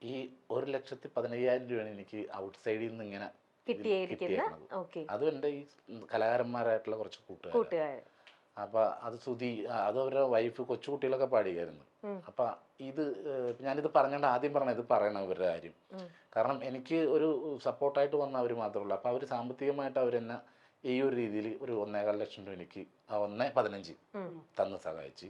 ഈ 1,15,000 എനിക്ക് ഔട്ട് സൈഡിൽ നിന്ന് ഇങ്ങനെ കിട്ടിയേക്കണത്. അതും എൻ്റെ ഈ കലാകാരന്മാരായിട്ടുള്ള കുറച്ച് കൂട്ടുകാർ. അപ്പൊ അത് അത് അവരുടെ വൈഫ് കൊച്ചുകുട്ടികളൊക്കെ പാടിയായിരുന്നു. അപ്പൊ ഞാനിത് പറഞ്ഞോണ്ട് ആദ്യം പറഞ്ഞ ഇത് പറയണം ഇവരുടെ കാര്യം. കാരണം എനിക്ക് ഒരു സപ്പോർട്ടായിട്ട് വന്ന അവർ മാത്രമേ ഉള്ളൂ. അപ്പൊ അവർ സാമ്പത്തികമായിട്ട് അവരെന്നെ ഈ ഒരു രീതിയിൽ ഒരു 1,15,000 എനിക്ക് 1,15 തന്ന് സഹായിച്ച്.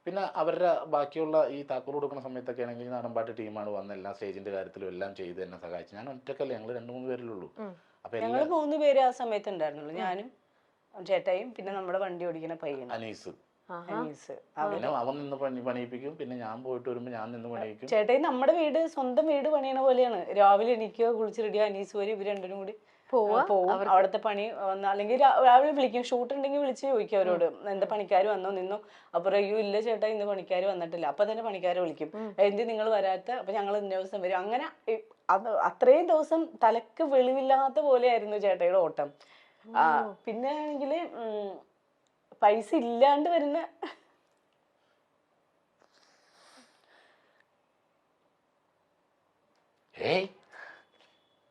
പിന്നെ അവരുടെ ബാക്കിയുള്ള ഈ താക്കോൽ കൊടുക്കുന്ന സമയത്തൊക്കെ ആണെങ്കിൽ നാടൻപാട്ട് ടീമാണ് വന്ന് എല്ലാ സ്റ്റേജിന്റെ കാര്യത്തിലും എല്ലാം ചെയ്ത് എന്നെ സഹായിച്ചു. ഞാൻ ഒറ്റക്കല്ല, ഞങ്ങൾ 2-3 പേരിലുള്ളൂ. അപ്പൊ ഞങ്ങൾ 3 പേര് ആ സമയത്ത് ഉണ്ടായിരുന്നുള്ളൂ. ഞാനും ചേട്ടായും പിന്നെ നമ്മുടെ വണ്ടി ഓടിക്കുന്ന പയ്യൻ അനീസ്. പിന്നെ അവൻ നിന്ന് പണിയിപ്പിക്കും, പിന്നെ ഞാൻ പോയിട്ട് വരുമ്പോ ഞാൻ നിന്ന് പണിയിക്കും. ചേട്ടായി നമ്മുടെ സ്വന്തം വീട് പണിയണ പോലെയാണ്. രാവിലെ എണീക്കുക, കുളിച്ച് റെഡി, അനീസ് വരെ ഇവർ രണ്ടും കൂടി പോവും. അവിടുത്തെ പണി വന്ന അല്ലെങ്കിൽ രാവിലെ വിളിക്കും, ഷൂട്ട് ഉണ്ടെങ്കിൽ വിളിച്ച് ചോദിക്കും അവരോട് എന്താ പണിക്കാർ വന്നോ നിന്നോ. അപ്പൊ അയ്യോ ഇല്ല ചേട്ടാ ഇന്ന് പണിക്കാർ വന്നിട്ടില്ല. അപ്പൊ തന്നെ പണിക്കാരെ വിളിക്കും, എന്ത് നിങ്ങൾ വരാത്ത, അപ്പൊ ഞങ്ങൾ ഇന്ന ദിവസം വരും. അങ്ങനെ അത്രയും ദിവസം തലക്ക് വെളിവില്ലാത്ത പോലെയായിരുന്നു ചേട്ടായിയുടെ ഓട്ടം. പിന്നെ ആണെങ്കില് പൈസ ഇല്ലാണ്ട് വരുന്ന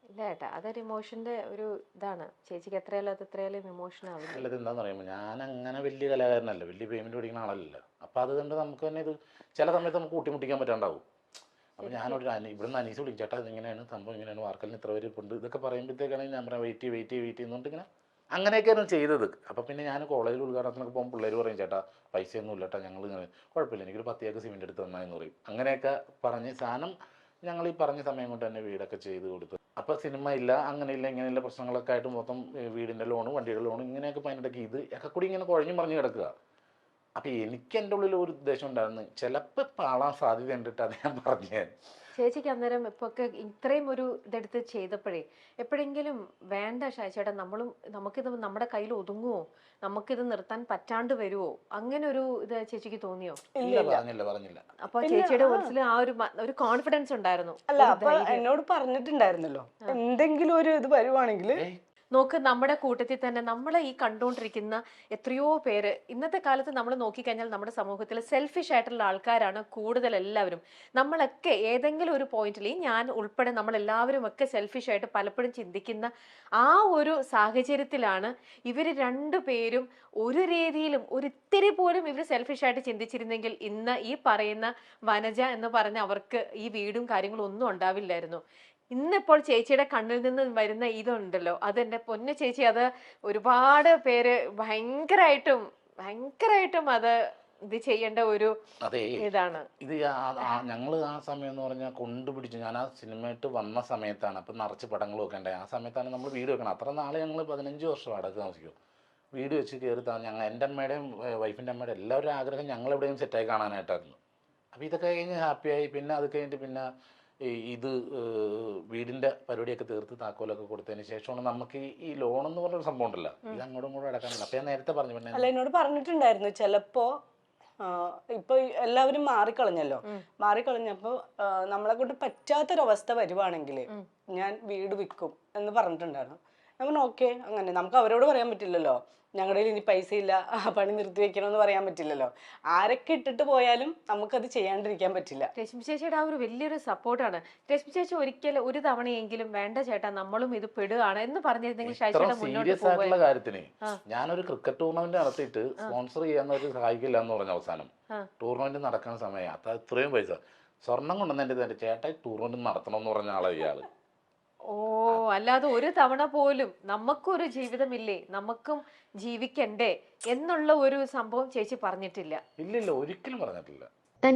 ഇല്ല ഏട്ടാ, അതൊരു ഇമോഷന്റെ ഒരു ഇതാണ്. ചേച്ചിക്ക് എത്രയാലും ഇമോഷൻ ആവും. എന്താന്ന് പറയുമ്പോ ഞാൻ അങ്ങനെ വലിയ കലാകാരനല്ല, വലിയ പേയ്മെന്റ് പഠിക്കുന്ന ആളല്ല. അപ്പൊ അതുകൊണ്ട് നമുക്ക് തന്നെ ഇത് ചില സമയത്ത് നമുക്ക് കൂട്ടിമുട്ടിക്കാൻ പറ്റാണ്ടാവും. അപ്പൊ ഞാനൊരു ഇവിടുന്ന് അനീസ് വിളിക്കും, ചേട്ടാ ഇങ്ങനെയാണ് സംഭവം, ഇങ്ങനെയാണ് വാർക്കലിന് ഇത്ര പേര് ഉണ്ട്, ഇതൊക്കെ പറയുമ്പോഴത്തേക്കാണെങ്കിൽ ഞാൻ പറയാം വെയിറ്റ് ചെയ്യുന്നുണ്ട് ഇങ്ങനെ. അങ്ങനെയൊക്കെയാണ് ചെയ്തത്. അപ്പം പിന്നെ ഞാൻ കോളേജിൽ ഉദ്ഘാടനത്തിനൊക്കെ പോകുമ്പോൾ പിള്ളേർ പറയും, ചേട്ടാ പൈസയൊന്നും ഇല്ല കേട്ടോ, ഞങ്ങൾ ഇങ്ങനെ കുഴപ്പമില്ല എനിക്കൊരു 10 ഏക്കർ സിമെന്റ് എടുത്ത് തന്നായെന്ന് പറയും. അങ്ങനെയൊക്കെ പറഞ്ഞ് സാധനം ഞങ്ങൾ ഈ പറഞ്ഞ സമയം കൊണ്ട് തന്നെ വീടൊക്കെ ചെയ്ത് കൊടുത്തു. അപ്പോൾ സിനിമ ഇല്ല, അങ്ങനെയില്ല, ഇങ്ങനെയുള്ള പ്രശ്നങ്ങളൊക്കെ ആയിട്ട് മൊത്തം വീടിൻ്റെ ലോണ്, വണ്ടിയുടെ ലോണ്, ഇങ്ങനെയൊക്കെ പതിനെട്ടൊക്കെ ഒക്കെ കൂടി ഇങ്ങനെ കുഴഞ്ഞു മറിഞ്ഞ് കിടക്കുക. അപ്പം എനിക്ക് എൻ്റെ ഉള്ളിൽ ഒരു ഉദ്ദേശം ഉണ്ടായിരുന്നു, ചിലപ്പോൾ പാളാൻ സാധ്യത ഉണ്ടിട്ടാണ് ഞാൻ പറഞ്ഞത്. ചേച്ചിക്ക് അന്നേരം ഇപ്പൊ ഇത്രയും ഒരു ഇതെടുത്ത് ചെയ്തപ്പോഴേ എപ്പോഴെങ്കിലും വേണ്ട ചേട്ടാ നമുക്കിത് നമ്മുടെ കയ്യിൽ ഒതുങ്ങുവോ, നമുക്കിത് നിർത്താൻ പറ്റാണ്ട് വരുവോ, അങ്ങനെ ഒരു ഇത് ചേച്ചിക്ക് തോന്നിയോ? പറഞ്ഞില്ല. അപ്പൊ ചേച്ചിയുടെ മനസ്സിൽ ആ ഒരു കോൺഫിഡൻസ് ഉണ്ടായിരുന്നു. അല്ല, അപ്പൊ എന്നോട് പറഞ്ഞിട്ടുണ്ടായിരുന്നല്ലോ എന്തെങ്കിലും ഒരു ഇത് വരുവാണെങ്കിൽ. നോക്ക്, നമ്മുടെ കൂട്ടത്തിൽ തന്നെ നമ്മൾ ഈ കണ്ടുകൊണ്ടിരിക്കുന്ന എത്രയോ പേര് ഇന്നത്തെ കാലത്ത് നമ്മൾ നോക്കിക്കഴിഞ്ഞാൽ നമ്മുടെ സമൂഹത്തിൽ സെൽഫിഷ് ആയിട്ടുള്ള ആൾക്കാരാണ് കൂടുതൽ. എല്ലാവരും നമ്മളൊക്കെ ഏതെങ്കിലും ഒരു പോയിന്റിൽ, ഞാൻ ഉൾപ്പെടെ നമ്മളെല്ലാവരും ഒക്കെ സെൽഫിഷ് ആയിട്ട് പലപ്പോഴും ചിന്തിക്കുന്ന ആ ഒരു സാഹചര്യത്തിലാണ് ഇവർ രണ്ടുപേരും ഒരു രീതിയിലും ഒരിത്തിരി പോലും ഇവർ സെൽഫിഷ് ആയിട്ട് ചിന്തിച്ചിരുന്നെങ്കിൽ ഇന്ന് ഈ പറയുന്ന വനജ എന്ന് പറഞ്ഞ അവർക്ക് ഈ വീടും കാര്യങ്ങളും ഒന്നും ഉണ്ടാവില്ലായിരുന്നു. ഇന്നിപ്പോൾ ചേച്ചിയുടെ കണ്ണിൽ നിന്ന് വരുന്ന ഇതുണ്ടല്ലോ, അതെന്റെ പൊന്നു ചേച്ചി, അത് ഒരുപാട് പേര് ഭയങ്കരമായിട്ടും അത് ഇത് ചെയ്യേണ്ട ഒരു ഇതാണ്. ഇത് ഞങ്ങള് ആ സമയം എന്ന് പറഞ്ഞാൽ കൊണ്ടുപിടിച്ചു. ഞാൻ ആ സിനിമയായിട്ട് വന്ന സമയത്താണ്. അപ്പൊ നിറച്ച് പടങ്ങൾ വെക്കണ്ടേ, ആ സമയത്താണ് നമ്മൾ വീട് വെക്കണം. അത്ര നാളെ ഞങ്ങൾ 15 വർഷം അടക്കം താമസിക്കും. വീട് വെച്ച് കയറി എൻ്റെ അമ്മയുടെയും വൈഫിൻ്റെ അമ്മയുടെ എല്ലാവരും ആഗ്രഹം ഞങ്ങൾ എവിടെയും സെറ്റായി കാണാനായിട്ടായിരുന്നു. അപ്പോൾ ഇതൊക്കെ കഴിഞ്ഞ് ഹാപ്പിയായി. പിന്നെ അത് കഴിഞ്ഞിട്ട് പിന്നെ ഇത് വീടിൻ്റെ പരിപാടിയൊക്കെ തീർത്ത് താക്കോലൊക്കെ കൊടുത്തതിന് ശേഷമാണ് നമുക്ക് ഈ ലോൺ എന്ന് പറഞ്ഞൊരു സംഭവം ഉണ്ടല്ലോ, ഇത് അങ്ങോട്ടും കൂടെ അടക്കാനില്ല. അപ്പം ഞാൻ നേരത്തെ പറഞ്ഞു. പിന്നെ അല്ല, എന്നോട് പറഞ്ഞിട്ടുണ്ടായിരുന്നു ചിലപ്പോ ഇപ്പൊ എല്ലാവരും മാറിക്കളഞ്ഞപ്പോ നമ്മളെ കൊണ്ട് പറ്റാത്തൊരവസ്ഥ വരുവാണെങ്കിൽ ഞാൻ വീട് വിൽക്കും എന്ന് പറഞ്ഞിട്ടുണ്ടായിരുന്നു. നമ്മൾ ഓക്കെ, അങ്ങനെ നമുക്ക് അവരോട് പറയാൻ പറ്റില്ലല്ലോ ഞങ്ങളുടെ ഇനി പൈസ ഇല്ല, പണി നിർത്തി വെക്കണമെന്ന് പറയാൻ പറ്റില്ലല്ലോ. ആരൊക്കെ ഇട്ടിട്ട് പോയാലും നമുക്കത് ചെയ്യാണ്ടിരിക്കാൻ പറ്റില്ല. രശ്മി ചേച്ചിയുടെ ആ ഒരു വലിയൊരു സപ്പോർട്ടാണ്. രശ്മി ചേച്ചി ഒരു തവണയെങ്കിലും വേണ്ട ചേട്ടാ നമ്മളും ഇത് പെടുകയാണ് എന്ന് പറഞ്ഞിരുന്നെങ്കിൽ സീരിയസ് ആയിട്ടുള്ള കാര്യത്തിന് ഞാനൊരു ക്രിക്കറ്റ് ടൂർണമെന്റ് നടത്തിയിട്ട് സ്പോൺസർ ചെയ്യാൻ സഹായിക്കില്ല എന്ന് പറഞ്ഞ അവസാനം ടൂർണമെന്റ് നടക്കുന്ന സമയം അത് ഇത്രയും പൈസ സ്വർണം കൊണ്ടുവന്നെ ചേട്ടാ ടൂർണമെന്റ് നടത്തണം എന്ന് പറഞ്ഞ ആളാണ് ഇയാള്. അല്ലാതെ ഒരു തവണ പോലും നമുക്കൊരു ജീവിതമില്ലേ, നമുക്കും ജീവിക്കണ്ടേ എന്നുള്ള ഒരു സംഭവം ചേച്ചി പറഞ്ഞിട്ടില്ല. ഇല്ല, ഒരിക്കലും പറഞ്ഞിട്ടില്ല.